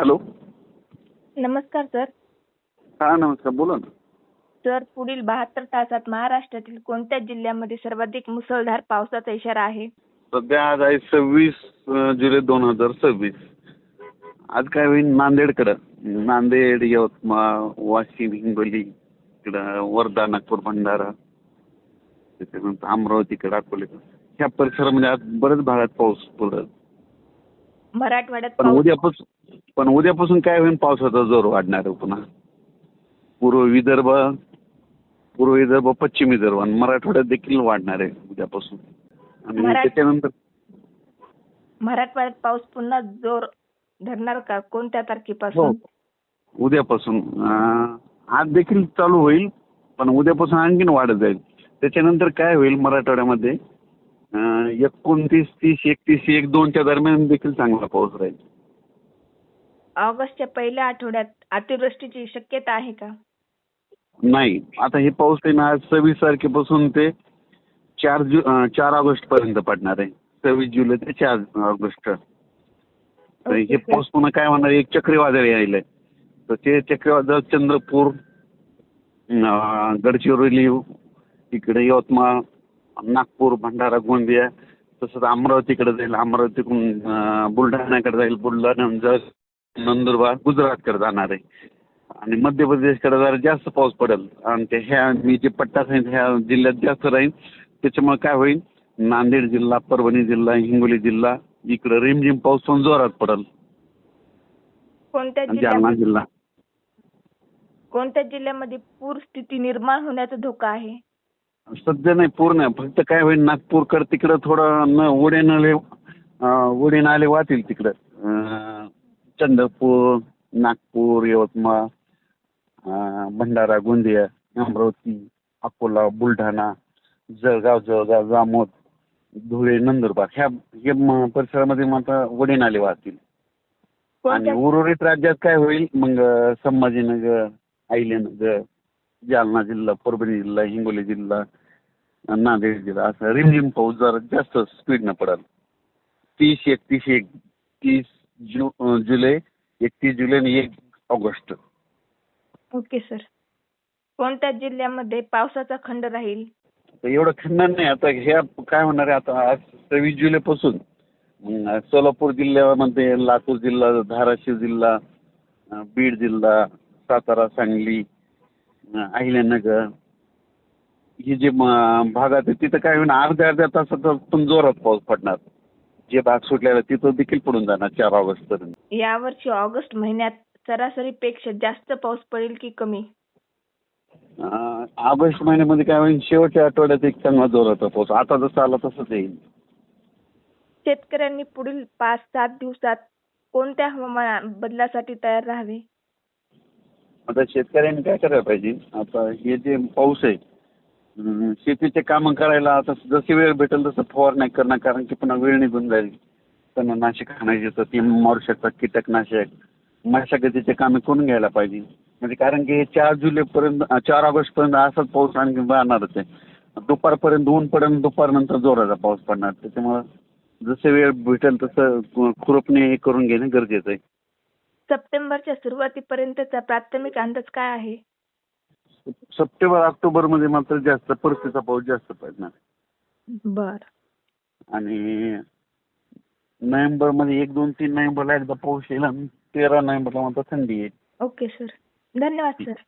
Hello. नमस्कार sir. हा नमस्कार, बोला ना. सर, पुढील 72 तासात महाराष्ट्रातील कोणत्या जिल्ह्यामध्ये सर्वाधिक मुसळधार पावसाचा इशारा आहे? सध्या आज आहे 26 जुलै 2026. आज काय होईल नांदेडकडं, नांदेड, यवतमाळ, वाशिम, हिंगोली, इकडं वर्धा, नागपूर, भंडारा, त्याच्यानंतर अमरावतीकडे, अकोले, ह्या परिसरामध्ये आज बरेच भागात पाऊस पडेल. मराठवाड्यात पण पाऊस उद्यापासून काय होईल, पावसाचा जोर वाढणार आहे पुन्हा. पूर्व विदर्भ, पश्चिम विदर्भ आणि मराठवाड्यात देखील वाढणार आहे उद्यापासून. आणि त्याच्यानंतर मराठवाड्यात पाऊस पुन्हा जोर धरणार का? कोणत्या हो, तारखेपासून? उद्यापासून आज देखील चालू होईल, पण उद्यापासून आणखीन वाढत जाईल. त्याच्यानंतर काय होईल मराठवाड्यामध्ये 29, 30, 31, 1-2च्या दरम्यान देखील चांगला पाऊस राहील. ऑगस्टच्या पहिल्या आठवड्यात अतिवृष्टीची शक्यता आहे का? नाही, आता हे पाऊस आहे ना, आज 26 तारखेपासून ते 4 ऑगस्ट पर्यंत पडणार आहे. 26 जुलै ते 4 ऑगस्ट. तर हे पाऊस पुन्हा काय होणार, एक चक्रीवादळ यायलंय. तर ते चक्रीवादळ चंद्रपूर, गडचिरोली, इकडे यवतमाळ, नागपूर, भंडारा, गोंदिया, तसंच अमरावतीकडे जाईल, अमरावतीकडून बुलढाण्याकडे जाईल, बुलढाणा, नंदुरबार, गुजरातकडे जाणार आहे. आणि मध्य प्रदेशकडे जरा जास्त पाऊस पडेल. आणि ते ह्या मी जे पट्टा सांगितलं ह्या जिल्ह्यात जास्त राहील. त्याच्यामुळे काय होईल, नांदेड जिल्हा, परभणी जिल्हा, हिंगोली जिल्हा, इकडे रिमझिम पाऊस पण जोरात पडेल. जालना जिल्हा. कोणत्या जिल्ह्यामध्ये पूर स्थिती निर्माण होण्याचा धोका आहे? सध्या नाही, पूर्ण फक्त काय होईल, नागपूरकडे तिकडं थोडं उडे नाले वाहतील तिकडं. चंद्रपूर, नागपूर, यवतमाळ, भंडारा, गोंदिया, अमरावती, अकोला, बुलढाणा, जळगाव, जामोद, धुळे, नंदुरबार ह्या परिसरामध्ये मात्र वडे नाले वाहतील. आणि उर्वरित राज्यात काय होईल मग, संभाजीनगर, अहिल्यानगर, जालना जिल्हा, परभणी जिल्हा, हिंगोली जिल्हा, नांदेड जिल्हा, असं रिमझिम पाऊस जरा जास्त स्पीडनं पडेल. 30 जुलै, 31 जुलै आणि 1 ऑगस्ट. Okay sir. कोणत्या जिल्ह्यामध्ये पावसाचा खंड राहील? एवढं खंडन नाही. आता ह्या काय होणार आहे, आता आज 26 जुलैपासून सोलापूर जिल्ह्यामध्ये, लातूर जिल्हा, धाराशिव जिल्हा, बीड जिल्हा, सातारा, सांगली, अहिल्यानगर, ही जे भागात आहे तिथं काय होईल, अर्ध्या तासात पण जोरात पाऊस पडणार. जे भाग सुटलेला तिथं देखील पडून जाणार 4 ऑगस्ट पर्यंत. यावर्षी ऑगस्ट महिन्यात सरासरीपेक्षा जास्त पाऊस पडेल की कमी? ऑगस्ट महिन्यामध्ये काय होईल, शेवटच्या आठवड्यात एक चांगला जोराचा पाऊस, आता जसं आला तसंच येईल. शेतकऱ्यांनी पुढील 5-7 दिवसात कोणत्या हवामान बदलासाठी तयार राहावे? आता शेतकऱ्यांनी काय करायला पाहिजे, आता हे जे पाऊस आहे, शेतीचे कामं करायला आता जशी वेळ भेटेल तसं फवारणी करणं, कारण की पुन्हा वेळ निघून जाईल. तणनाशक आणायचे तर ते मारू शकतात, कीटकनाशक, मशागतीचे कामे करून घ्यायला पाहिजे. म्हणजे कारण की 4 ऑगस्ट पर्यंत असाच पाऊस आणखी राहणारच आहे. दुपारपर्यंत ऊन पडेल, दुपारनंतर जोराचा पाऊस पडणार. त्याच्यामुळं जसे वेळ भेटेल तसं खुरपणी करून घेणं गरजेचं आहे. सप्टेंबरच्या सुरुवातीपर्यंतचा प्राथमिक अंदाज काय आहे? सप्टेंबर, ऑक्टोबरमध्ये मात्र जास्त परतीचा पाऊस जास्त पडणार. बर. आणि नोव्हेंबरमध्ये 1, 2, 3 नोव्हेंबरला एकदा पाऊस येईल आणि 13 नोव्हेंबरला मात्र थंडी येईल. Okay sir. धन्यवाद सर.